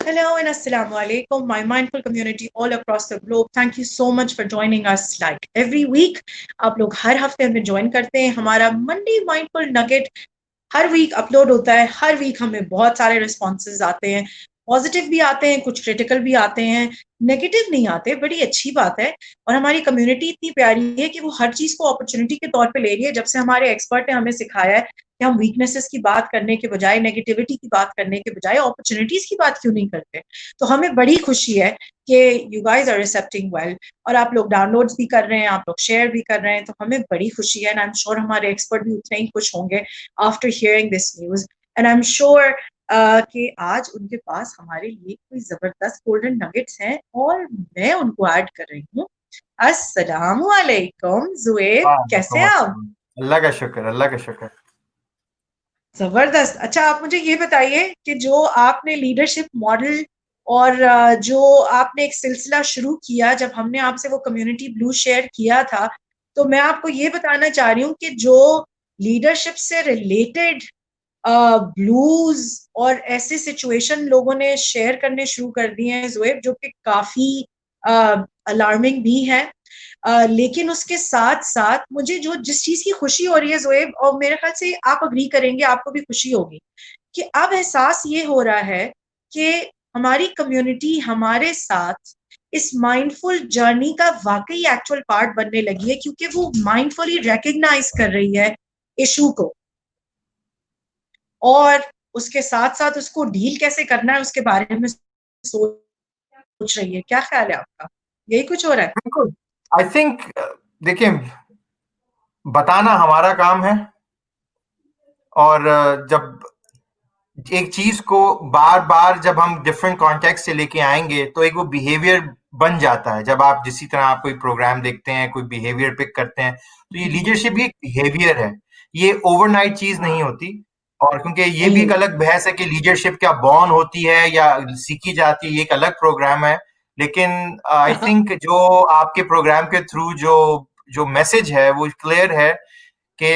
Hello and assalamu alaikum, my mindful community all across the globe. Thank you so much for joining us like every week. आप लोग हर हफ्ते हमें join करते हैं. हमारा Monday mindful nugget हर week upload होता है. हर वीक हमें बहुत सारे रिस्पॉन्सेज आते हैं. पॉजिटिव भी आते हैं, कुछ क्रिटिकल भी आते हैं, नेगेटिव नहीं आते. बड़ी अच्छी बात है. और हमारी कम्युनिटी इतनी प्यारी है कि वो हर चीज को अपॉर्चुनिटी के तौर पे ले रही है. जब से हमारे एक्सपर्ट ने हमें सिखाया है कि हम वीकनेसेस की बात करने के बजाय, नेगेटिविटी की बात करने के बजाय अपॉर्चुनिटीज की बात क्यों नहीं करते, तो हमें बड़ी खुशी है कि यू गाइज आर रिसेप्टिंग वेल. और आप लोग डाउनलोड्स भी कर रहे हैं, आप लोग शेयर भी कर रहे हैं, तो हमें बड़ी खुशी है. एंड आई एम श्योर हमारे एक्सपर्ट भी उतने ही खुश होंगे after hearing this news. And I am sure कि आज उनके पास हमारे लिए कोई जबरदस्त गोल्डन नगेट्स हैं और मैं उनको ऐड कर रही हूँ. अस्सलामु अलैकुम जुएब, कैसे हैं आप? अल्लाह का शुक्र, अल्लाह का शुक्र. जबरदस्त. अच्छा, आप मुझे ये बताइए कि जो आपने लीडरशिप मॉडल और जो आपने एक सिलसिला शुरू किया, जब हमने आपसे वो कम्युनिटी ब्लू शेयर किया था, तो मैं आपको ये बताना चाह रही हूँ कि जो लीडरशिप से रिलेटेड ब्लूज और ऐसे सिचुएशन लोगों ने शेयर करने शुरू कर दिए हैं ज़ुएब, जो कि काफी अलार्मिंग भी है. लेकिन उसके साथ साथ मुझे जो जिस चीज की खुशी हो रही है ज़ोएब, और मेरे ख्याल से आप अग्री करेंगे, आपको भी खुशी होगी, कि अब एहसास ये हो रहा है कि हमारी कम्युनिटी हमारे साथ इस माइंडफुल जर्नी का वाकई एक्चुअल पार्ट बनने लगी है, क्योंकि वो माइंडफुली रिकग्नाइज कर रही है इशू को, और उसके साथ साथ उसको डील कैसे करना है उसके बारे में सोच रही है. क्या ख्याल है आपका? यही कुछ हो रहा है? बिल्कुल. आई थिंक, देखिए, बताना हमारा काम है. और जब एक चीज को बार बार जब हम डिफरेंट कॉन्टेक्स्ट से लेके आएंगे तो एक वो बिहेवियर बन जाता है. जब आप जिसी तरह आप कोई प्रोग्राम देखते हैं, कोई बिहेवियर पिक करते हैं, तो ये लीडरशिप भी एक बिहेवियर है. ये ओवरनाइट चीज नहीं होती. और क्योंकि ये भी नहीं एक अलग बहस है कि लीडरशिप क्या बॉर्न होती है या सीखी जाती है, ये एक अलग प्रोग्राम है. लेकिन आई होती. थिंक जो आपके प्रोग्राम के थ्रू जो जो मैसेज है वो क्लियर है कि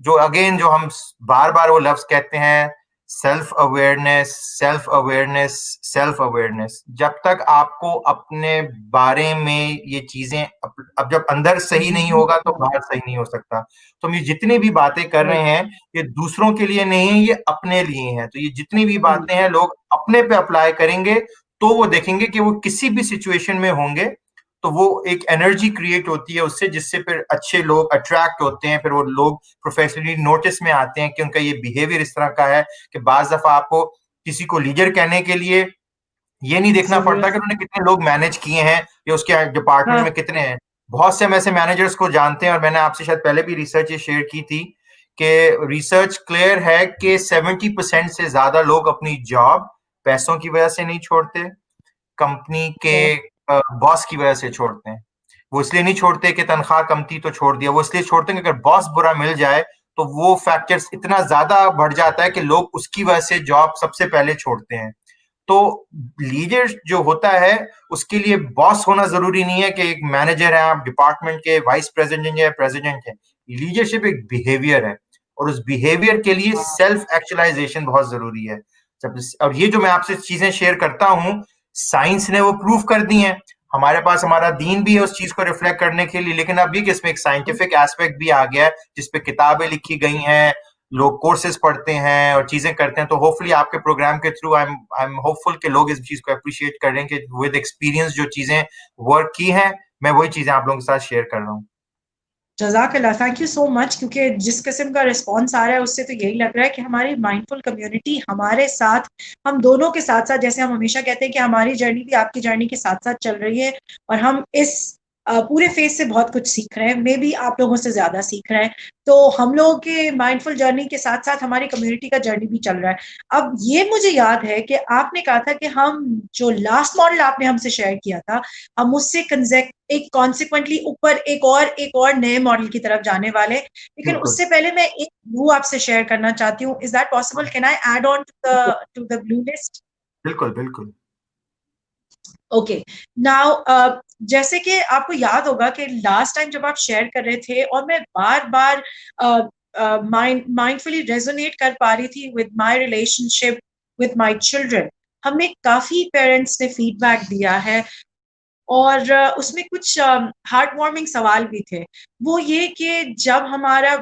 जो अगेन जो हम बार बार वो लफ्ज कहते हैं, self awareness, self awareness, self awareness. जब तक आपको अपने बारे में ये चीजें अब जब अंदर सही नहीं होगा तो बाहर सही नहीं हो सकता. तो हम ये जितनी भी बातें कर रहे हैं, ये दूसरों के लिए नहीं है, ये अपने लिए है. तो ये जितनी भी बातें हैं लोग अपने पे अप्लाई करेंगे तो वो देखेंगे कि वो किसी भी सिचुएशन में होंगे तो वो एक एनर्जी क्रिएट होती है उससे, जिससे फिर अच्छे लोग अट्रैक्ट होते हैं. फिर वो लोग प्रोफेशनली नोटिस में आते हैं कि उनका ये बिहेवियर इस तरह का है कि बाज दफा आपको किसी को लीडर कहने के लिए ये नहीं देखना पड़ता कि जरूरत. उन्होंने कितने लोग मैनेज किए हैं या उसके डिपार्टमेंट हाँ. में कितने हैं. बहुत से हम ऐसे मैनेजर्स को जानते हैं, और मैंने आपसे शायद पहले भी रिसर्च ये शेयर की थी कि रिसर्च क्लियर है कि 70% से ज्यादा लोग अपनी जॉब पैसों की वजह से नहीं छोड़ते, कंपनी के बहुत. बॉस की वजह से छोड़ते हैं. वो इसलिए नहीं छोड़ते कि तनख्वाह कम थी तो छोड़ दिया, वो इसलिए छोड़ते हैं कि अगर बॉस बुरा मिल जाए तो वो फैक्टर्स इतना ज्यादा बढ़ जाता है कि लोग उसकी वजह से जॉब सबसे पहले छोड़ते हैं. तो लीडर जो होता है उसके लिए बॉस होना जरूरी नहीं है कि एक मैनेजर है, आप डिपार्टमेंट के वाइस प्रेसिडेंट या प्रेसिडेंट है. लीडरशिप एक बिहेवियर है, और उस बिहेवियर के लिए सेल्फ एक्चुअलाइजेशन बहुत जरूरी है. जब और ये जो मैं आपसे चीजें शेयर करता हूँ, साइंस ने वो प्रूव कर दी हैं. हमारे पास हमारा दीन भी है उस चीज को रिफ्लेक्ट करने के लिए, लेकिन अब ये कि इसमें एक साइंटिफिक एस्पेक्ट भी आ गया है जिसपे किताबें लिखी गई हैं, लोग कोर्सेज पढ़ते हैं और चीजें करते हैं. तो होपफुली आपके प्रोग्राम के थ्रू आई एम होपफुल कि लोग इस चीज को अप्रिशिएट कर रहे हैं कि विद एक्सपीरियंस जो चीजें वर्क की हैं, मैं वही चीजें आप लोगों के साथ शेयर कर रहा हूँ. जजाकल्ला, थैंक यू सो मच. क्योंकि जिस किस्म का रिस्पॉन्स आ रहा है उससे तो यही लग रहा है कि हमारी माइंडफुल कम्युनिटी हमारे साथ, हम दोनों के साथ साथ, जैसे हम हमेशा कहते हैं कि हमारी जर्नी भी आपकी जर्नी के साथ साथ चल रही है, और हम इस पूरे फेज से बहुत कुछ सीख रहे हैं, मे बी आप लोगों से ज्यादा सीख रहे हैं. तो हम लोगों के माइंडफुल जर्नी के साथ साथ हमारी कम्युनिटी का जर्नी भी चल रहा है. अब ये मुझे याद है कि आपने कहा था कि हम जो लास्ट मॉडल आपने हमसे शेयर किया था, हम उससे एक कॉन्सिक्वेंटली ऊपर एक और नए मॉडल की तरफ जाने वाले. लेकिन बिल्कुल, उससे पहले मैं एक ब्लू आपसे शेयर करना चाहती हूँ. Is that possible? Can I add on to the blue list? बिल्कुल, बिल्कुल. ओके. नाउ जैसे कि आपको याद होगा कि लास्ट टाइम जब आप शेयर कर रहे थे और मैं बार बार माइंडफुली रेजोनेट कर पा रही थी with my relationship with my children, हमें काफी पेरेंट्स ने फीडबैक दिया है, और उसमें कुछ हार्ट वार्मिंग सवाल भी थे। वो ये कि जब हमारा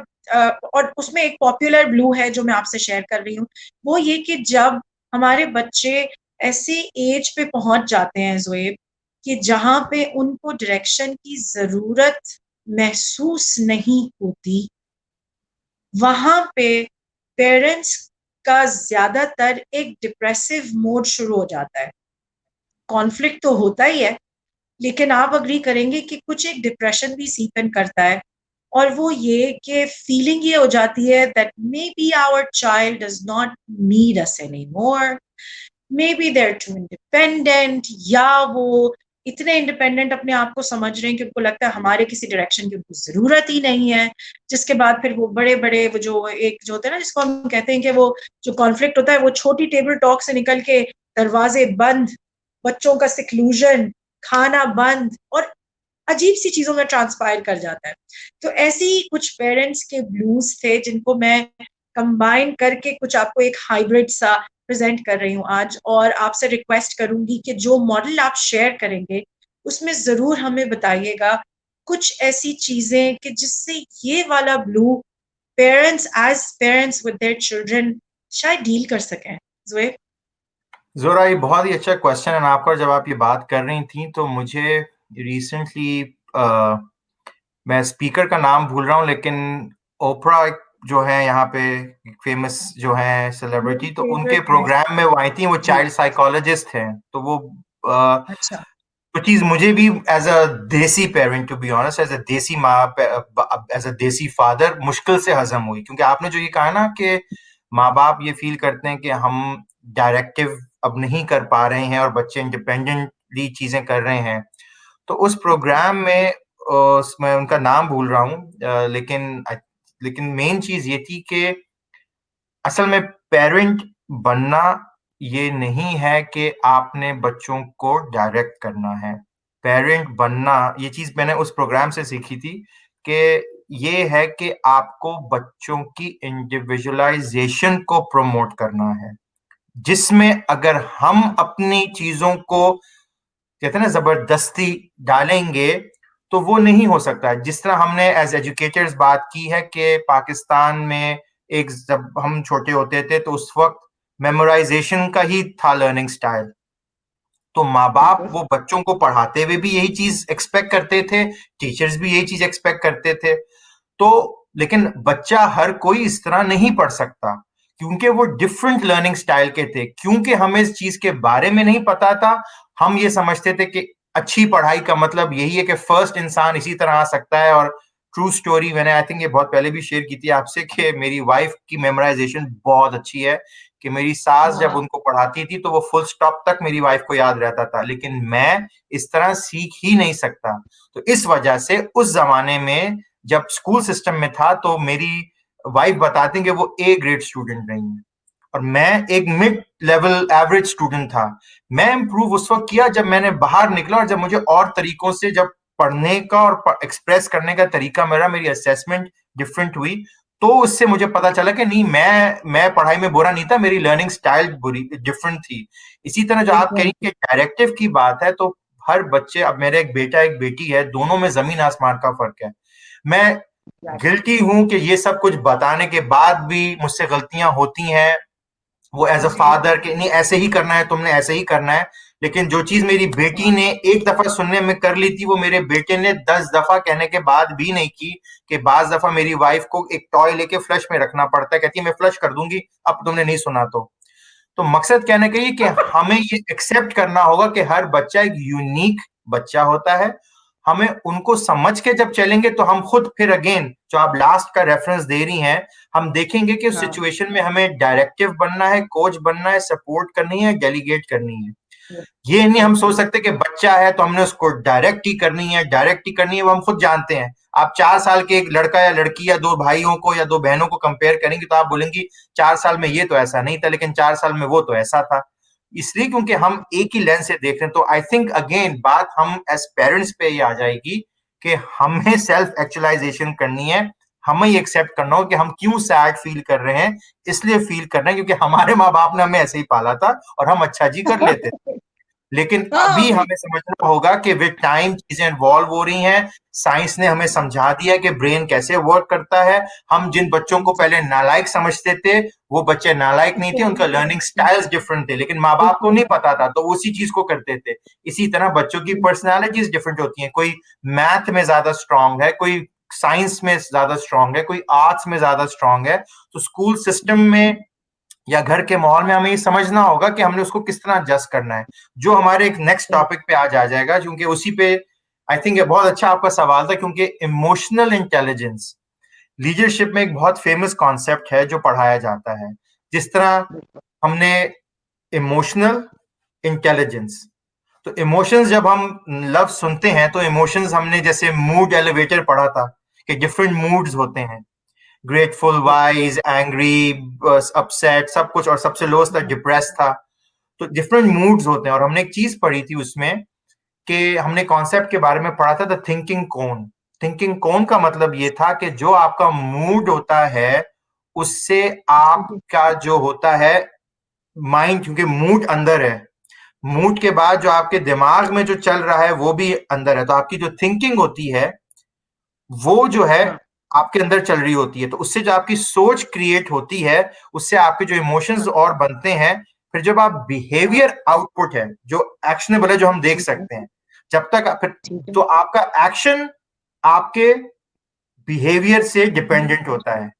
और उसमें एक पॉपुलर ब्लू है जो मैं आपसे शेयर कर रही हूँ, वो ये कि जब हमारे बच्चे ऐसे एज पे पहुंच जाते हैं जोएब, कि जहां पे उनको डायरेक्शन की जरूरत महसूस नहीं होती, वहां पे पेरेंट्स का ज्यादातर एक डिप्रेसिव मोड शुरू हो जाता है। कॉन्फ्लिक्ट तो होता ही है, लेकिन आप अग्री करेंगे कि कुछ एक डिप्रेशन भी सीप इन करता है, और वो ये कि फीलिंग ये हो जाती है that may be our child does not need us any, may be they're too independent, या वो इतने इंडिपेंडेंट अपने आप को समझ रहे हैं कि उनको लगता है हमारे किसी डायरेक्शन की उनको जरूरत ही नहीं है। जिसके बाद फिर वो बड़े बड़े वो जो एक जो होता है ना, जिसको हम कहते हैं कि वो जो कॉन्फ्लिक्ट होता है, वो छोटी टेबल टॉक से निकल के दरवाजे बंद, बच्चों का सिक्लूजन, खाना बंद, और अजीब सी चीजों में ट्रांसपायर कर जाता है। तो ऐसे ही कुछ पेरेंट्स के ब्लूज थे जिनको मैं कंबाइन करके कुछ आपको एक हाइब्रिड सा प्रेजेंट कर रही हूँ आज, और आपसे रिक्वेस्ट करूंगी कि जो मॉडल आप शेयर करेंगे उसमें जरूर हमें बताइएगा कुछ ऐसी चीजें कि जिससे ये वाला blue parents as parents with their children शायद डील कर सकें। जोए। ज़ोरा, ये बहुत ही अच्छा क्वेश्चन है आपका। जब आप ये बात कर रही थी तो मुझे रिसेंटली मैं स्पीकर का नाम भूल रहा हूँ, लेकिन ओपरा जो है यहाँ पे फेमस जो है सेलिब्रिटी, तो उनके फेवरेट है। प्रोग्राम में वो आई थी, वो जी। चाइल्ड साइकोलॉजिस्ट हैं। तो वो अ, अच्छा। वो चीज़ मुझे भी as a desi parent, to be honest, as a desi माँ, एज़ अ देसी फादर मुश्किल से हज़म हुई। क्योंकि आपने जो ये कहा ना कि माँ-बाप ये फ़ील करते हैं कि हम डायरेक्टिव अब नहीं कर पा रहे हैं और बच्चे इंडिपेंडेंटली चीज़ें कर रहे हैं। तो उस प्रोग्राम में मैं उनका नाम भूल रहा हूँ, लेकिन मेन चीज़ ये थी कि असल में पेरेंट बनना ये नहीं है कि आपने बच्चों को डायरेक्ट करना है। पेरेंट बनना, ये चीज़ मैंने उस प्रोग्राम से सीखी थी कि ये है कि आपको बच्चों की इंडिविजुअलाइज़ेशन को प्रमोट करना है। जिसमें अगर हम अपनी चीज़ों को कहते हैं ना ज़बरदस्ती डालेंगे, तो वो नहीं हो सकता है। जिस तरह हमने एज़ एजुकेटर्स बात की है कि पाकिस्तान में एक जब हम छोटे होते थे तो उस वक़्त मेमोराइज़ेशन का ही था लर्निंग स्टाइल। तो माँ-बाप बिल्कुल। वो बच्चों को पढ़ाते हुए भी यही चीज़ एक्सपेक्ट करते थे, टीचर्स भी यही चीज़ एक्सपेक्ट करते थे। तो लेकिन बच्चा हर कोई इस तरह नहीं पढ़ सकता, क्योंकि वो डिफरेंट लर्निंग स्टाइल के थे। क्योंकि हमें इस चीज़ के बारे में नहीं पता था, हम ये समझते थे कि अच्छी पढ़ाई का मतलब यही है कि फर्स्ट इंसान इसी तरह आ सकता है। और ट्रू स्टोरी मैंने आई थिंक ये बहुत पहले भी शेयर की थी आपसे कि मेरी वाइफ की मेमोराइज़ेशन बहुत अच्छी है, कि मेरी सास जब हाँ। उनको पढ़ाती थी तो वो फुल स्टॉप तक मेरी वाइफ को याद रहता था, लेकिन मैं इस तरह सीख ही नहीं सकता। तो इस वजह से उस ज़माने में जब स्कूल सिस्टम में था तो मेरी वाइफ बताती हैं कि वो ए ग्रेड स्टूडेंट रही हैं और मैं एक मिड लेवल एवरेज स्टूडेंट था। मैं इम्प्रूव उस वक्त किया जब मैंने बाहर निकला और जब मुझे और तरीकों से जब पढ़ने का और एक्सप्रेस करने का तरीका मेरा, मेरी असेसमेंट डिफरेंट हुई। तो उससे मुझे पता चला कि नहीं, मैं पढ़ाई में बुरा नहीं था, मेरी लर्निंग स्टाइल बुरी डिफरेंट थी। इसी तरह जो आप कह रही बिल्कुल। कि डायरेक्टिव की बात है, तो हर बच्चे, अब मेरे एक बेटा एक बेटी है, दोनों में जमीन आसमान का फर्क है। मैं गिल्टी हूं कि ये सब कुछ बताने के बाद भी मुझसे गलतियां होती हैं, वो एज अ जी। फादर कि नहीं ऐसे ही करना है, तुमने ऐसे ही करना है। लेकिन जो चीज मेरी बेटी हाँ। ने एक दफा सुनने में कर ली थी, वो मेरे बेटे ने 10 दफा कहने के बाद भी नहीं की। कि बाज दफा मेरी वाइफ को एक टॉय लेके फ्लश में रखना पड़ता है, कहती है मैं फ्लश कर दूंगी अब तुमने नहीं सुना तो मकसद कहने का ये कि हमें ये एक्सेप्ट करना होगा कि हर बच्चा एक यूनिक बच्चा होता है। हमें उनको समझ के जब चलेंगे तो हम खुद फिर अगेन जो आप लास्ट का रेफरेंस दे रही हैं, हम देखेंगे कि उस हाँ। सिचुएशन में हमें डायरेक्टिव बनना है, कोच बनना है, सपोर्ट करनी है, डेलीगेट करनी है। ये नहीं हम सोच बिल्कुल। सकते कि बच्चा है तो हमने उसको डायरेक्ट ही करनी है, डायरेक्ट ही करनी है। वो हम खुद जानते हैं। आप 4 साल के एक लड़का या लड़की या दो भाइयों को या दो बहनों को कंपेयर करेंगे तो आप बोलेंगी 4 साल में ये तो ऐसा नहीं था, लेकिन 4 साल में वो तो ऐसा था। इसलिए क्योंकि हम एक ही लेंस से देख रहे हैं। तो आई थिंक अगेन बात हम एज पेरेंट्स पे ही आ जाएगी कि हमें सेल्फ एक्चुअलाइजेशन करनी है। हमें ही एक्सेप्ट करना हो कि हम क्यों सैड फील कर रहे हैं, इसलिए फील कर रहे हैं क्योंकि हमारे माँ बाप ने हमें ऐसे ही पाला था और हम अच्छा जी कर लेते थे। लेकिन हाँ अभी हमें समझना होगा कि विद टाइम चीजें इन्वॉल्व हो रही हैं। साइंस ने हमें समझा दिया कि ब्रेन कैसे वर्क करता है। हम जिन बच्चों को पहले नालायक समझते थे, वो बच्चे नालायक नहीं थे, उनका लर्निंग स्टाइल्स डिफरेंट थे, लेकिन माँ बाप को नहीं पता था तो वो उसी चीज को करते थे। इसी तरह बच्चों की पर्सनैलिटीज डिफरेंट होती हैं। कोई मैथ में ज्यादा स्ट्रांग है, कोई साइंस में ज्यादा स्ट्रांग है, कोई आर्ट्स में ज्यादा स्ट्रांग है। तो स्कूल सिस्टम में या घर के माहौल में हमें ये समझना होगा कि हमने उसको किस तरह एडजस्ट करना है, जो हमारे एक नेक्स्ट टॉपिक पे आज आ जाएगा, क्योंकि उसी पे आई थिंक ये बहुत अच्छा आपका सवाल था, क्योंकि इमोशनल इंटेलिजेंस लीडरशिप में एक बहुत फेमस कॉन्सेप्ट है जो पढ़ाया जाता है। जिस तरह हमने इमोशनल इंटेलिजेंस, तो इमोशंस जब हम लफ्ज सुनते हैं तो इमोशंस हमने जैसे मूड एलिवेटर पढ़ा था कि डिफरेंट मूड्स होते हैं, ग्रेटफुल, वाइज, एंग्री, अपसेट, सब कुछ, और सबसे लोएस्ट था डिप्रेस था। तो डिफरेंट मूड्स होते हैं। और हमने एक चीज पढ़ी थी उसमें कि हमने कॉन्सेप्ट के बारे में पढ़ा था, द थिंकिंग कोन। थिंकिंग कोन का मतलब ये था कि जो आपका मूड होता है उससे आपका जो होता है माइंड, क्योंकि मूड अंदर है, मूड के बाद जो आपके दिमाग में जो चल रहा है वो भी अंदर है। तो आपकी जो थिंकिंग होती है वो जो है आपके अंदर चल रही होती है। तो उससे जो आपकी सोच क्रिएट होती है, उससे आपके जो इमोशंस और बनते हैं। फिर जब आप बिहेवियर आउटपुट है जो एक्शनेबल है, जो हम देख सकते हैं, जब तक फिर तो आपका एक्शन आपके बिहेवियर से डिपेंडेंट होता है।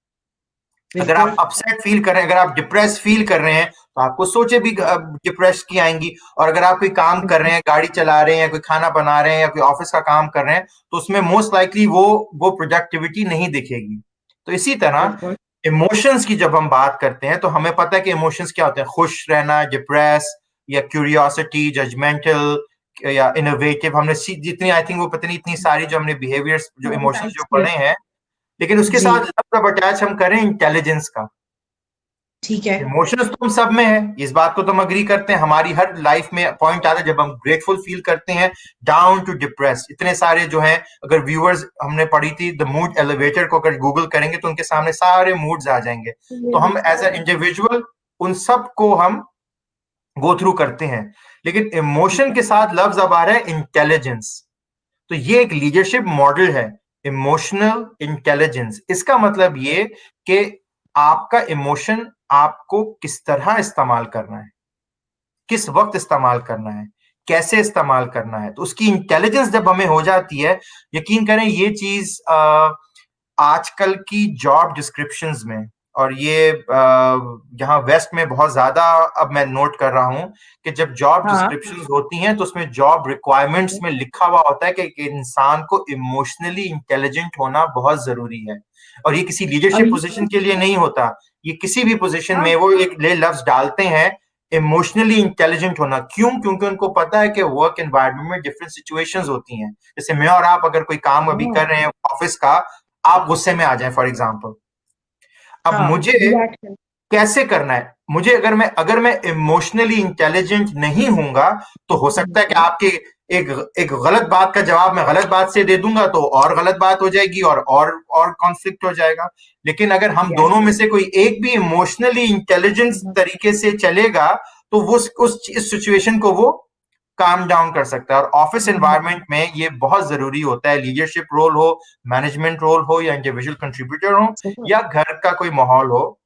अगर आप अपसेट फील कर रहे हैं, अगर आप डिप्रेस फील कर रहे हैं, तो आपको सोचे भी डिप्रेस की आएंगी। और अगर आप कोई काम कर रहे हैं, गाड़ी चला रहे हैं, कोई खाना बना रहे हैं या कोई ऑफिस का काम कर रहे हैं, तो उसमें मोस्ट लाइकली वो प्रोडक्टिविटी नहीं दिखेगी। तो इसी तरह इमोशंस की जब हम बात करते हैं तो हमें पता है कि इमोशंस क्या होते हैं, खुश रहना, डिप्रेस, या क्यूरियोसिटी, जजमेंटल, या इनोवेटिव। हमने जितनी आई थिंक वो पता नहीं इतनी सारी जो हमने बिहेवियर्स जो इमोशंस जो पढ़े हैं, लेकिन उसके जी, साथ जब अटैच हम करें इंटेलिजेंस का। ठीक है। इमोशंस तो हम सब में है, इस बात को तो हम अग्री करते हैं। हमारी हर लाइफ में पॉइंट आता है जब हम ग्रेटफुल फील करते हैं, डाउन टू डिप्रेस, इतने सारे जो हैं। अगर व्यूअर्स, हमने पढ़ी थी द मूड एलिवेटर को, अगर गूगल करेंगे तो उनके सामने सारे मूड्स आ जाएंगे। तो हम एज ए इंडिविजुअल उन सब को हम गो थ्रू करते हैं। लेकिन इमोशन के साथ लफ्ज अब आ रहा है इंटेलिजेंस। तो ये एक लीडरशिप मॉडल है, इमोशनल इंटेलिजेंस। इसका मतलब ये कि आपका इमोशन आपको किस तरह इस्तेमाल करना है, किस वक्त इस्तेमाल करना है, कैसे इस्तेमाल करना है, तो उसकी इंटेलिजेंस जब हमें हो जाती है। यकीन करें ये चीज आजकल की जॉब डिस्क्रिप्शंस में, और ये यहाँ वेस्ट में बहुत ज्यादा अब मैं नोट कर रहा हूं कि जब जॉब डिस्क्रिप्शंस होती हैं तो उसमें जॉब रिक्वायरमेंट्स में लिखा हुआ होता है कि एक इंसान को इमोशनली इंटेलिजेंट होना बहुत जरूरी है। और ये किसी लीडरशिप पोजीशन के लिए नहीं होता, ये किसी भी पोजीशन में वो एक ले लफ्ज डालते हैं, इमोशनली इंटेलिजेंट होना। क्यों? क्योंकि उनको पता है कि वर्क एनवायरनमेंट में डिफरेंट सिचुएशंस होती हैं। जैसे मैं और आप अगर कोई काम अभी कर रहे हैं ऑफिस का, आप गुस्से में आ जाएं फॉर एग्जांपल, अब मुझे कैसे करना है? मुझे अगर मैं इमोशनली इंटेलिजेंट नहीं हूंगा, तो हो सकता है कि आपके एक गलत बात का जवाब मैं गलत बात से दे दूंगा तो और गलत बात हो जाएगी और कॉन्फ्लिक्ट हो जाएगा। लेकिन अगर हम दोनों में से कोई एक भी इमोशनली इंटेलिजेंट तरीके से चलेगा, तो वो इस सिचुएशन को वो काम डाउन कर सकता है। और ऑफिस एनवायरनमेंट में ये बहुत जरूरी होता है, लीडरशिप रोल हो, मैनेजमेंट रोल हो, या इंडिविजुअल कंट्रीब्यूटर हो, या घर का कोई माहौल हो,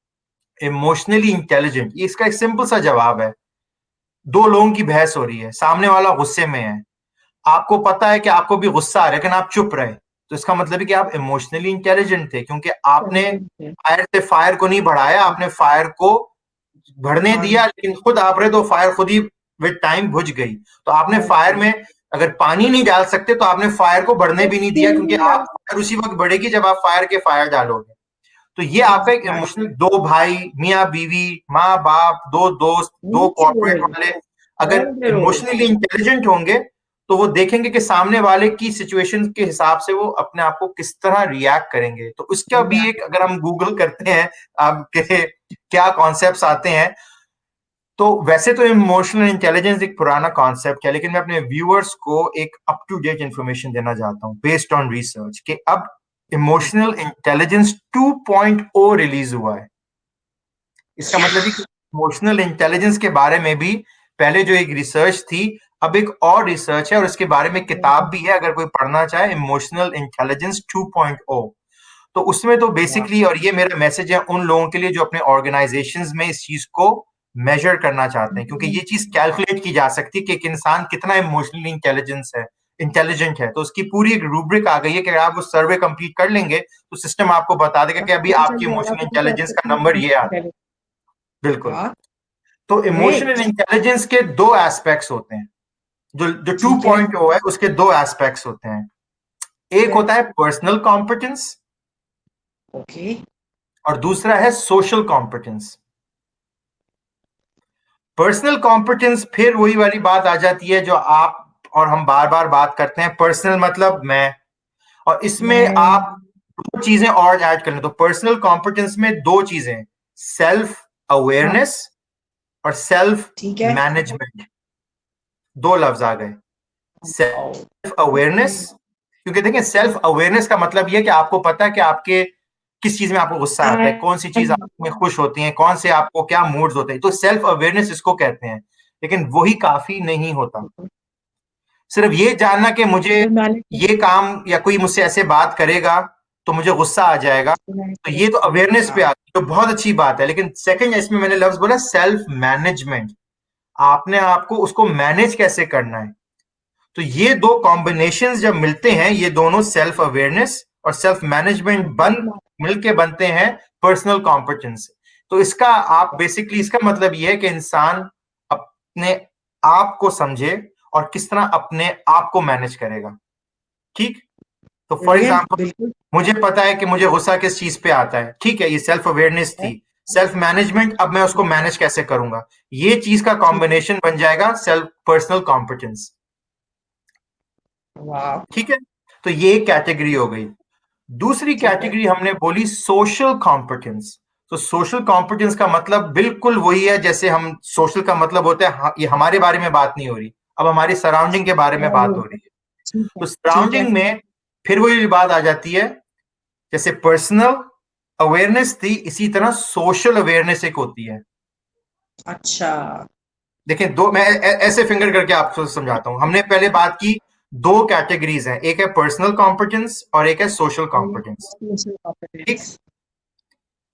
इमोशनली इंटेलिजेंट। ये इसका एक सिंपल सा जवाब है। दो लोगों की बहस हो रही है, सामने वाला गुस्से में है, आपको पता है कि आपको भी गुस्सा आ रहा है, लेकिन आप चुप रहे, तो इसका मतलब है कि आप इमोशनली इंटेलिजेंट थे, क्योंकि आपने फायर से फायर को नहीं बढ़ाया, आपने फायर को बढ़ने दिया, लेकिन खुद आप रहे तो फायर खुद ही विद टाइम बुझ गई। तो आपने फायर में अगर पानी नहीं डाल सकते तो आपने फायर को बढ़ने भी नहीं दिया, क्योंकि आप फायर उसी वक्त बढ़ेगी जब आप फायर के फायर डालोगे। तो ये आपका एक इमोशनल, दो भाई, मियाँ बीवी, माँ बाप, दो दोस्त, दो कॉर्पोरेट वाले, अगर इमोशनली इंटेलिजेंट होंगे तो वो देखेंगे कि सामने वाले की सिचुएशन के हिसाब से वो अपने आप को किस तरह रिएक्ट करेंगे। तो उसका भी एक, अगर हम गूगल करते हैं आपके क्या कॉन्सेप्ट्स आते हैं, तो वैसे तो इमोशनल इंटेलिजेंस एक पुराना कॉन्सेप्ट है, लेकिन मैं अपने व्यूअर्स को एक अप टू डेट इंफॉर्मेशन देना चाहता हूं बेस्ड ऑन रिसर्च, कि अब इमोशनल इंटेलिजेंस 2.0 रिलीज हुआ है। इसका मतलब है कि इमोशनल इंटेलिजेंस के बारे में भी पहले जो एक रिसर्च थी, अब एक और रिसर्च है और इसके बारे में किताब भी है, अगर कोई पढ़ना चाहे, इमोशनल इंटेलिजेंस 2.0। तो उसमें तो बेसिकली, और ये मेरा मैसेज है उन लोगों के लिए जो अपने ऑर्गेनाइजेशंस में इस चीज को मेजर करना चाहते हैं, क्योंकि ये चीज कैलकुलेट की जा सकती है कि एक इंसान कितना इमोशनली इंटेलिजेंट है। तो उसकी पूरी एक रूब्रिक आ गई है कि अगर आप वो सर्वे कंप्लीट कर लेंगे तो सिस्टम आपको बता देगा कि अभी आपकी इमोशनल इंटेलिजेंस का नंबर ये आता है। बिल्कुल। तो इमोशनल इंटेलिजेंस के दो एस्पेक्ट्स होते हैं। जो 2.0 है उसके दो एस्पेक्ट्स होते हैं। एक होता है पर्सनल कॉम्पिटेंस, ओके, और दूसरा है सोशल कॉम्पिटेंस। पर्सनल कॉम्पिटेंस फिर वही वाली बात आ जाती है जो आप और हम बार बार बात करते हैं, पर्सनल मतलब मैं, और इसमें आप दो चीजें और ऐड कर लें। तो पर्सनल कॉम्पिटेंस में दो चीजें, सेल्फ अवेयरनेस और सेल्फ मैनेजमेंट, दो लफ्ज आ गए। सेल्फ अवेयरनेस, क्योंकि देखिए सेल्फ अवेयरनेस का मतलब यह कि आपको पता है कि आपके किस चीज में आपको गुस्सा आता है, कौन सी चीज आप में खुश होती है, कौन से आपको क्या मूड्स होते हैं, तो सेल्फ अवेयरनेस इसको कहते हैं। लेकिन वही काफी नहीं होता। सिर्फ ये जानना कि मुझे ये काम या कोई मुझसे ऐसे बात करेगा तो मुझे गुस्सा आ जाएगा, तो ये तो अवेयरनेस पे आती है, तो बहुत अच्छी बात है। लेकिन सेकंड इसमें मैंने लफ्ज बोला सेल्फ मैनेजमेंट, आपने आपको उसको मैनेज कैसे करना है। तो ये दो कॉम्बिनेशंस जब मिलते हैं, ये दोनों सेल्फ अवेयरनेस और सेल्फ मैनेजमेंट मिलके बनते हैं पर्सनल कॉम्पिटेंस। तो इसका आप बेसिकली इसका मतलब ये है कि इंसान अपने आप को समझे और किस तरह अपने आप को मैनेज करेगा। ठीक, तो फॉर एग्जाम्पल मुझे पता है कि मुझे गुस्सा किस चीज पे आता है, ठीक है, ये सेल्फ अवेयरनेस थी। सेल्फ मैनेजमेंट, अब मैं उसको मैनेज कैसे करूंगा, ये चीज का कॉम्बिनेशन बन जाएगा सेल्फ पर्सनल कॉम्पिटेंस। ठीक है, तो ये एक कैटेगरी हो गई। दूसरी कैटेगरी हमने बोली सोशल कॉम्पिटेंस। तो सोशल कॉम्पिटेंस का मतलब बिल्कुल वही है जैसे हम सोशल का मतलब होता है, ये हमारे बारे में बात नहीं हो रही, अब हमारी सराउंडिंग के बारे में बात हो रही है। तो सराउंडिंग में फिर वही बात आ जाती है, जैसे पर्सनल अवेयरनेस थी, इसी तरह सोशल अवेयरनेस एक होती है। अच्छा, देखिए दो, मैं ऐसे फिंगर करके आपको समझाता हूं। हमने पहले बात की दो कैटेगरीज हैं, एक है पर्सनल कॉम्पिटेंस और एक है सोशल कॉम्पिटेंस। ठीक,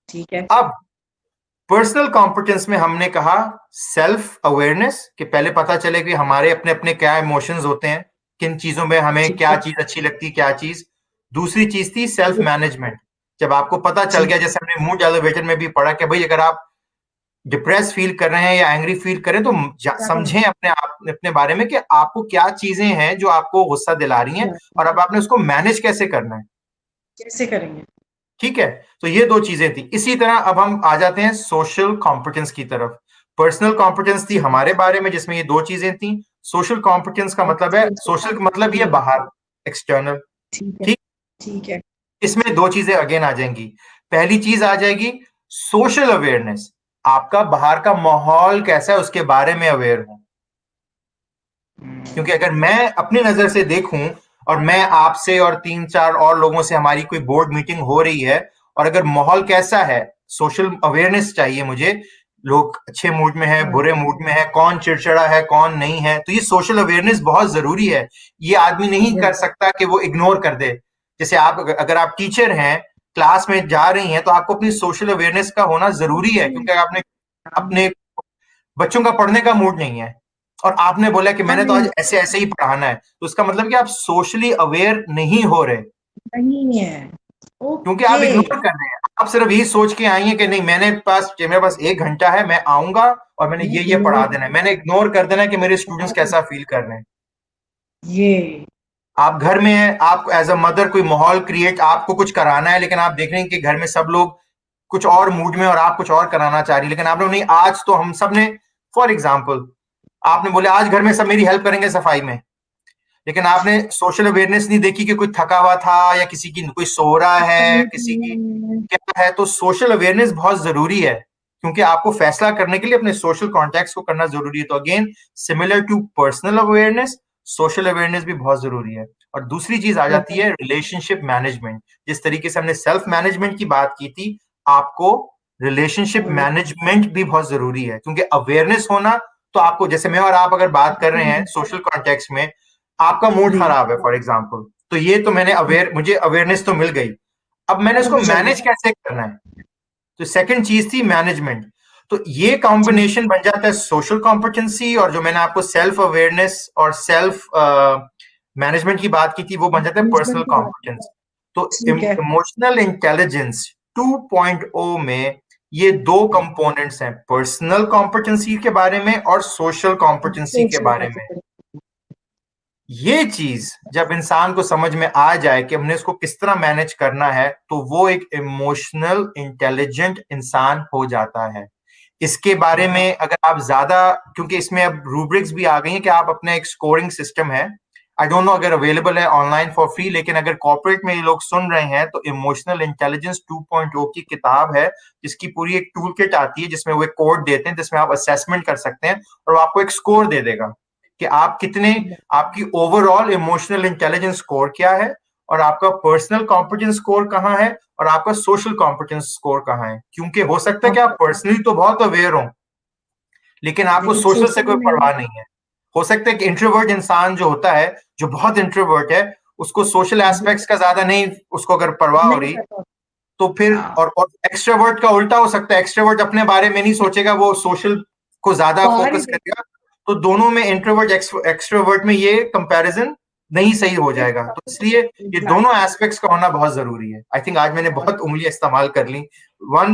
ठीक है। अब पर्सनल कॉम्पिटेंस में हमने कहा सेल्फ अवेयरनेस, कि पहले पता चले कि हमारे अपने अपने क्या इमोशंस होते हैं, किन चीजों में हमें क्या चीज अच्छी लगती है, क्या चीज। दूसरी चीज थी सेल्फ मैनेजमेंट, जब आपको पता चल गया, जैसे हमने मूड एलिवेटर में भी पढ़ा कि भाई अगर आप डिप्रेस फील कर रहे हैं या एंग्री फील कर रहे हैं तो समझें अपने आप अपने बारे में कि आपको क्या चीजें हैं जो आपको गुस्सा दिला रही हैं, और अब आपने उसको मैनेज कैसे करना है, कैसे करेंगे। ठीक है। तो ये दो चीजें थी। इसी तरह अब हम आ जाते हैं सोशल कॉम्पिटेंस की तरफ। पर्सनल कॉम्पिटेंस थी हमारे बारे में, जिसमें ये दो चीजें थी। सोशल कॉम्पिटेंस का मतलब है, सोशल का मतलब ये बाहर, एक्सटर्नल। ठीक, ठीक है। इसमें दो चीजें अगेन आ जाएंगी। पहली चीज आ जाएगी सोशल अवेयरनेस, आपका बाहर का माहौल कैसा है उसके बारे में अवेयर हूं। क्योंकि अगर मैं अपनी नजर से देखूं और मैं आपसे और तीन चार और लोगों से हमारी कोई बोर्ड मीटिंग हो रही है, और अगर माहौल कैसा है, सोशल अवेयरनेस चाहिए मुझे, लोग अच्छे मूड में है, बुरे मूड में है, कौन चिड़चिड़ा है, कौन नहीं है, तो ये सोशल अवेयरनेस बहुत जरूरी है। ये आदमी नहीं कर सकता कि वो इग्नोर कर दे। जैसे आप अगर आप टीचर हैं, क्लास में जा रही हैं, तो आपको अपनी सोशल अवेयरनेस का होना जरूरी है, क्योंकि आपने अपने बच्चों का पढ़ने का मूड नहीं है और आपने बोला कि मैंने तो आज ऐसे ऐसे ही पढ़ाना है, तो उसका मतलब कि आप सोशली अवेयर नहीं हो रहे, नहीं है, क्योंकि आप इग्नोर कर रहे हैं। आप सिर्फ यही सोच के आई हैं कि नहीं, मेरे पास 1 घंटा है, मैं आऊंगा और मैंने ये पढ़ा देना है। मैंने इग्नोर कर देना है कि मेरे स्टूडेंट्स कैसा फील कर रहे हैं। ये आप घर में हैं, आप एज अ मदर कोई माहौल क्रिएट, आपको कुछ कराना है, लेकिन आप देख रहे हैं कि घर में सब लोग कुछ और मूड में और आप कुछ और कराना चाह रही, लेकिन आप लोग नहीं, आज तो हम सब ने, फॉर एग्जाम्पल आपने बोले आज घर में सब मेरी हेल्प करेंगे सफाई में, लेकिन आपने सोशल अवेयरनेस नहीं देखी कि कोई थका हुआ था या किसी की कोई सो रहा है, किसी की क्या है। तो सोशल अवेयरनेस बहुत जरूरी है, क्योंकि आपको फैसला करने के लिए अपने सोशल कॉन्टेक्ट्स को करना जरूरी है। तो again similar to personal awareness, social awareness भी बहुत जरूरी है। और दूसरी चीज आ जाती है रिलेशनशिप मैनेजमेंट। जिस तरीके से हमने सेल्फ मैनेजमेंट की बात की थी, आपको रिलेशनशिप मैनेजमेंट भी बहुत जरूरी है, क्योंकि अवेयरनेस होना, तो आपको, जैसे मैं और आप अगर बात कर रहे हैं सोशल कॉन्टेक्स्ट में, आपका मूड खराब है फॉर एग्जाम्पल, तो ये तो मुझे अवेयरनेस तो मिल गई, अब मैंने इसको मैनेज कैसे करना है, तो सेकंड चीज थी मैनेजमेंट। तो ये कॉम्बिनेशन बन जाता है सोशल कॉम्पिटेंसी, और जो मैंने आपको सेल्फ अवेयरनेस और सेल्फ मैनेजमेंट की बात की थी, वो बन जाता है पर्सनल कॉम्पिटेंस। तो इमोशनल इंटेलिजेंस 2.0 में ये दो कंपोनेंट्स हैं, पर्सनल कॉम्पिटेंसी के बारे में और सोशल कॉम्पिटेंसी के बारे में। ये चीज जब इंसान को समझ में आ जाए कि हमने इसको किस तरह मैनेज करना है, तो वो एक इमोशनल इंटेलिजेंट इंसान हो जाता है। इसके बारे में अगर आप ज्यादा, क्योंकि इसमें अब रूब्रिक्स भी आ गई हैं कि आप अपना एक स्कोरिंग सिस्टम है, आई डोंट नो अगर अवेलेबल है ऑनलाइन फॉर फ्री, लेकिन अगर कॉर्पोरेट में ये लोग सुन रहे हैं तो इमोशनल इंटेलिजेंस 2.0 की किताब है, जिसकी पूरी एक टूल किट आती है, जिसमें वो एक कोड देते हैं, जिसमें आप असेसमेंट कर सकते हैं और वो आपको एक स्कोर दे देगा कि आप कितने, आपकी ओवरऑल इमोशनल इंटेलिजेंस स्कोर क्या है, और आपका पर्सनल कॉम्पिटेंस स्कोर कहाँ है, और आपका सोशल कॉम्पिटेंस स्कोर कहाँ है। क्योंकि हो सकता है कि आप पर्सनली तो बहुत अवेयर हो, लेकिन आपको सोशल से कोई परवाह नहीं है। हो सकता है कि इंट्रोवर्ट इंसान जो होता है, जो बहुत इंट्रोवर्ट है, उसको सोशल एस्पेक्ट्स का ज्यादा नहीं, उसको अगर परवाह हो रही, तो फिर और एक्सट्रोवर्ट का उल्टा हो सकता है, एक्सट्रोवर्ट अपने बारे में नहीं सोचेगा, वो सोशल को ज्यादा फोकस करेगा। तो दोनों में, इंट्रोवर्ट एक्सट्रोवर्ट में, ये कंपैरिजन नहीं सही हो जाएगा। तो इसलिए ये दोनों एस्पेक्ट्स का होना बहुत जरूरी है। आई थिंक आज मैंने बहुत उंगलियां इस्तेमाल कर ली। One,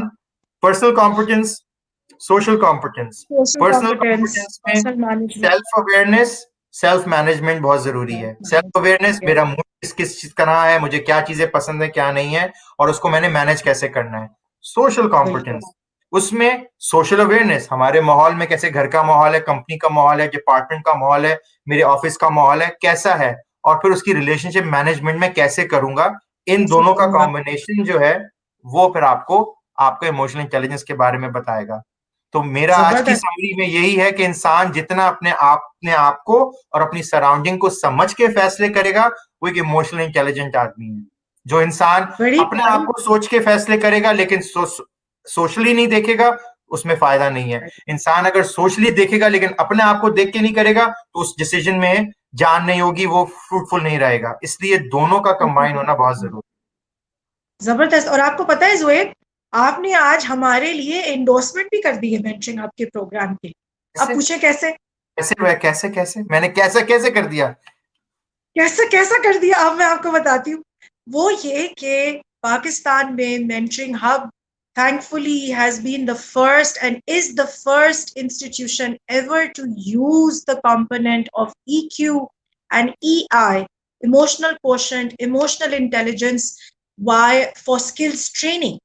personal competence, social competence. Personal competence में सेल्फ अवेयरनेस, सेल्फ मैनेजमेंट बहुत जरूरी है। सेल्फ अवेयरनेस, मेरा मूड किस तरह है, मुझे क्या चीजें पसंद है क्या नहीं है, और उसको मैंने मैनेज कैसे करना है। सोशल कॉम्पिटेंस, उसमें सोशल अवेयरनेस, हमारे माहौल में कैसे, घर का माहौल है, कंपनी का माहौल है, डिपार्टमेंट का माहौल है, मेरे ऑफिस का माहौल है, कैसा है, और फिर उसकी रिलेशनशिप मैनेजमेंट में कैसे करूंगा। इन दोनों का कॉम्बिनेशन जो है, वो फिर आपको आपके इमोशनल इंटेलिजेंस के बारे में बताएगा। तो मेरा आज की समरी में यही है कि इंसान जितना अपने आप को और अपनी सराउंडिंग को समझ के फैसले करेगा, वो एक इमोशनल इंटेलिजेंट आदमी है। जो इंसान अपने आप को सोच के फैसले करेगा लेकिन सोशली नहीं देखेगा, उसमें फायदा नहीं है। इंसान अगर सोशली देखेगा लेकिन अपने आप को देख के नहीं करेगा, तो उस डिसीजन में जान नहीं होगी, वो फ्रूटफुल नहीं रहेगा। इसलिए दोनों का कंबाइन होना बहुत जरूरी है। जबरदस्त। और आपको पता है ज़ुएब, आपने आज हमारे लिए एंडोर्समेंट भी कर दी है मेंटरिंग आपके प्रोग्राम के। आप पूछे कैसे? कैसे कैसे मैंने कैसे कर दिया? कैसा कर दिया, अब मैं आपको बताती हूँ। वो ये कि पाकिस्तान में mentoring hub thankfully has been the first and is the first institution ever to use the component of EQ and EI, emotional quotient, emotional intelligence, why for skills training.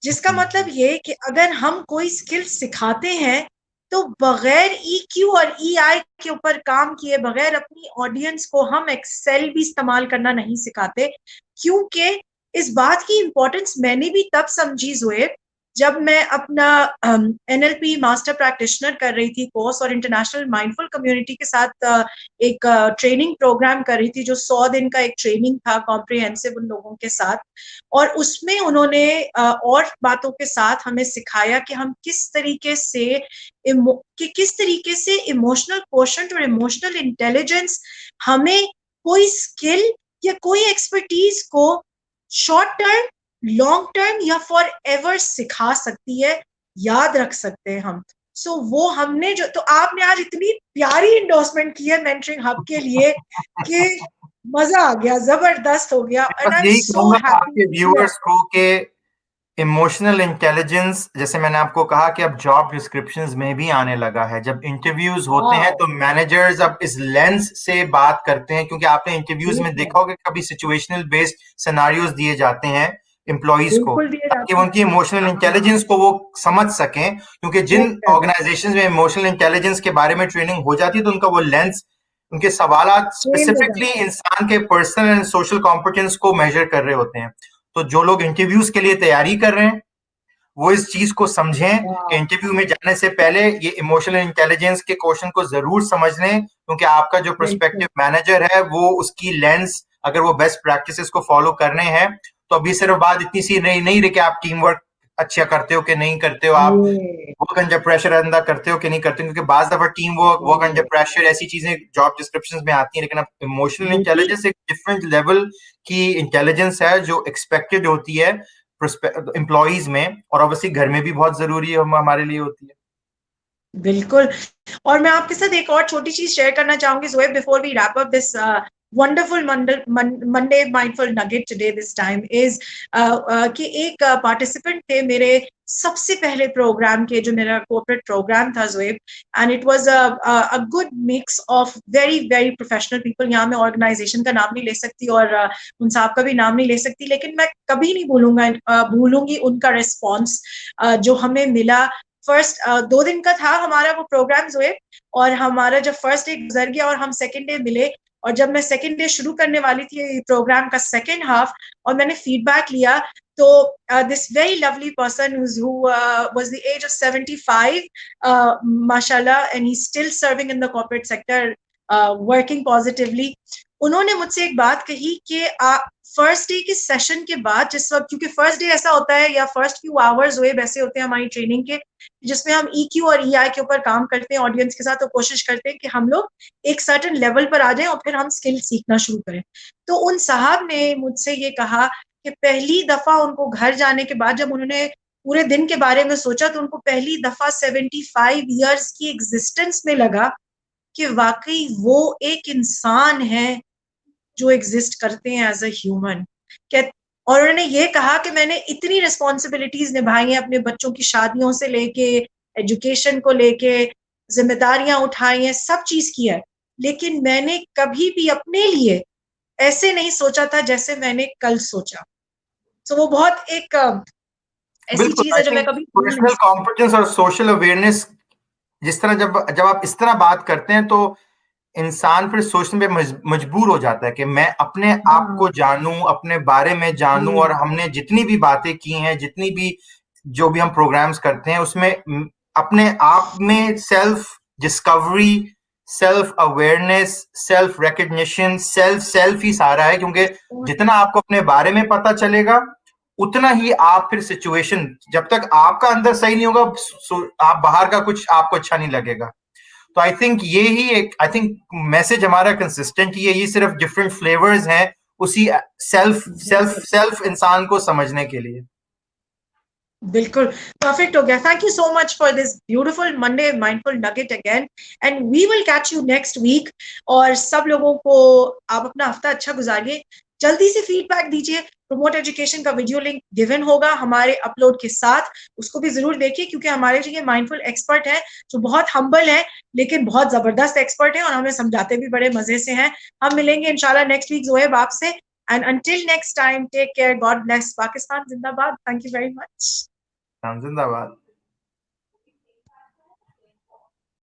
जिसका मतलब ये कि अगर हम कोई स्किल सिखाते हैं तो बगैर EQ और EI के ऊपर काम किए बगैर अपनी ऑडियंस को हम एक्सेल भी इस्तेमाल करना नहीं सिखाते। क्योंकि इस बात की इंपॉर्टेंस मैंने भी तब समझी ज़ुएब, जब मैं अपना NLP मास्टर प्रैक्टिशनर कर रही थी कोर्स, और इंटरनेशनल माइंडफुल कम्युनिटी के साथ एक ट्रेनिंग प्रोग्राम कर रही थी, जो 100 दिन का एक ट्रेनिंग था कॉम्प्रिहेंसिव उन लोगों के साथ। और उसमें उन्होंने और बातों के साथ हमें सिखाया कि हम किस तरीके से इमोशनल क्वोशंट और इमोशनल इंटेलिजेंस हमें कोई स्किल या कोई एक्सपर्टीज को शॉर्ट टर्म, लॉन्ग टर्म या फॉर एवर सिखा सकती है, याद रख सकते हैं हम। सो वो हमने जो, तो आपने आज इतनी प्यारी इंडोर्समेंट की है मेंटरिंग हब के लिए कि मजा आ गया, जबरदस्त हो गया। And I am so happy viewers को कि इमोशनल इंटेलिजेंस, जैसे मैंने आपको कहा कि अब जॉब डिस्क्रिप्शंस में भी आने लगा है। जब इंटरव्यूज होते हैं तो मैनेजर्स अब इस लेंस से बात करते हैं, क्योंकि आपने इंटरव्यूज में देखा होगा कभी सिचुएशनल बेस्ड सिनेरियोज दिए जाते हैं एम्प्लॉइज को, ताकि उनकी इमोशनल इंटेलिजेंस को वो समझ सकें। क्योंकि जिन ऑर्गेनाइजेशंस में इमोशनल इंटेलिजेंस के बारे में ट्रेनिंग हो जाती है, तो उनका वो लेंस, उनके सवाल स्पेसिफिकली इंसान के पर्सनल एंड सोशल कॉम्पिटेंस को मेजर कर रहे होते हैं। तो जो लोग इंटरव्यूज के लिए तैयारी कर रहे हैं, वो इस चीज को समझें कि वाह, इंटरव्यू में जाने से पहले ये इमोशनल इंटेलिजेंस के क्वेश्चन को जरूर समझ लें, क्योंकि आपका जो बिल्कुल प्रोस्पेक्टिव मैनेजर है वो उसकी लेंस, अगर वो बेस्ट प्रैक्टिसेस को फॉलो करने हैं, तो अभी सिर्फ बात इतनी सी नहीं नहीं रही कि आप टीम वर्क अच्छा करते हो कि नहीं करते हो, आप ये वर्क अंडर प्रेशर अंदा करते हो कि नहीं करते हो, क्योंकि बाज दफा team work, work under pressure, ऐसी चीजें जॉब डिस्क्रिप्शन में आती हैं, लेकिन अब इमोशनल ये भी इंटेलिजेंस एक डिफरेंट लेवल की इंटेलिजेंस है जो एक्सपेक्टेड होती है एम्प्लॉइज में, और ऑब्वियसली घर में भी बहुत जरूरी है, हमारे लिए होती है। बिल्कुल। और मैं आपके साथ एक और छोटी चीज शेयर करना चाहूंगी Zoeb, before we wrap up this wonderful Monday mindful nugget today this time is कि एक पार्टिसिपेंट थे मेरे सबसे पहले प्रोग्राम के, जो मेरा कॉर्पोरेट प्रोग्राम था Zoeb, and it was a good mix of very very professional people. यहाँ मैं ऑर्गेनाइजेशन का नाम नहीं ले सकती और उन साहब का भी नाम नहीं ले सकती, लेकिन मैं कभी नहीं भूलूंगी उनका रिस्पॉन्स जो हमें मिला। फर्स्ट 2 दिन का था हमारा वो प्रोग्राम जोएब, और हमारा जब फर्स्ट डे गुजर गया और हम सेकेंड डे मिले, और जब मैं सेकेंड डे शुरू करने वाली थी प्रोग्राम का सेकेंड हाफ और मैंने फीडबैक लिया, तो this very lovely person who was the age of 75, माशाल्लाह, and he still serving in the corporate sector, working positively, उन्होंने मुझसे एक बात कही कि फर्स्ट डे के सेशन के बाद, जिस वक्त, क्योंकि फर्स्ट डे ऐसा होता है या फर्स्ट फ्यू आवर्स हुए वैसे होते हैं हमारी ट्रेनिंग के, जिसमें हम EQ और EI के ऊपर काम करते हैं ऑडियंस के साथ, तो कोशिश करते हैं कि हम लोग एक सर्टेन लेवल पर आ जाएं और फिर हम स्किल सीखना शुरू करें। तो उन साहब ने मुझसे ये कहा कि पहली दफा उनको घर जाने के बाद जब उन्होंने पूरे दिन के बारे में सोचा, तो उनको पहली दफा 75 ईयर्स की एग्जिस्टेंस में लगा कि वाकई वो एक इंसान है जो एग्जिस्ट करते हैं एज अ ह्यूमन। और उन्होंने ये कहा कि मैंने इतनी रिस्पॉन्सिबिलिटीज निभाई हैं, अपने बच्चों की शादियों से लेके एजुकेशन को लेके जिम्मेदारियां उठाई हैं, सब चीज किया है, लेकिन मैंने कभी भी अपने लिए ऐसे नहीं सोचा था जैसे मैंने कल सोचा। तो वो बहुत एक ऐसी बिल्कुल, चीज आई है जो मैं थिंक कभी भूल नहीं पर्सनल सकती। कॉम्पिटेंस और सोशल अवेयरनेस, जिस तरह जब जब आप इस तरह बात करते हैं तो इंसान फिर सोचने पे मजबूर हो जाता है कि मैं अपने आप को हाँ जानूं, अपने बारे में जानूं, और जी, हमने जितनी भी बातें की हैं, जितनी भी जो भी हम प्रोग्राम्स करते हैं उसमें अपने आप में self discovery, self awareness, self recognition, self self ही सारा है, क्योंकि जितना आपको अपने बारे में पता चलेगा उतना ही आप फिर सिचुएशन, जब तक आपका अंदर सही नहीं होगा आप बाहर का कुछ आपको अच्छा नहीं लगेगा। तो आई थिंक ये ही एक, आई थिंक मैसेज हमारा कंसिस्टेंट ही है, ये सिर्फ डिफरेंट फ्लेवर्स हैं उसी सेल्फ सेल्फ बिल्कुल सेल्फ इंसान को समझने के लिए। बिल्कुल परफेक्ट हो गया। Thank you so much for this beautiful Monday mindful nugget again, and we will catch you next week. और सब लोगों को आप अपना हफ्ता अच्छा गुजारिए, जल्दी से फीडबैक दीजिए। प्रमोट एजुकेशन का वीडियो लिंक गिवन होगा हमारे अपलोड के साथ, उसको भी जरूर देखिए, क्योंकि हमारे जो ये माइंडफुल एक्सपर्ट हैं जो बहुत हम्बल है लेकिन बहुत जबरदस्त एक्सपर्ट है और हमें समझाते भी बड़े मजे से हैं। हम मिलेंगे इंशाल्लाह नेक्स्ट वीक जोएब आपसे, and until next time take care, God bless, Pakistan जिंदाबाद, थैंक यू वेरी मच। जिंदाबाद।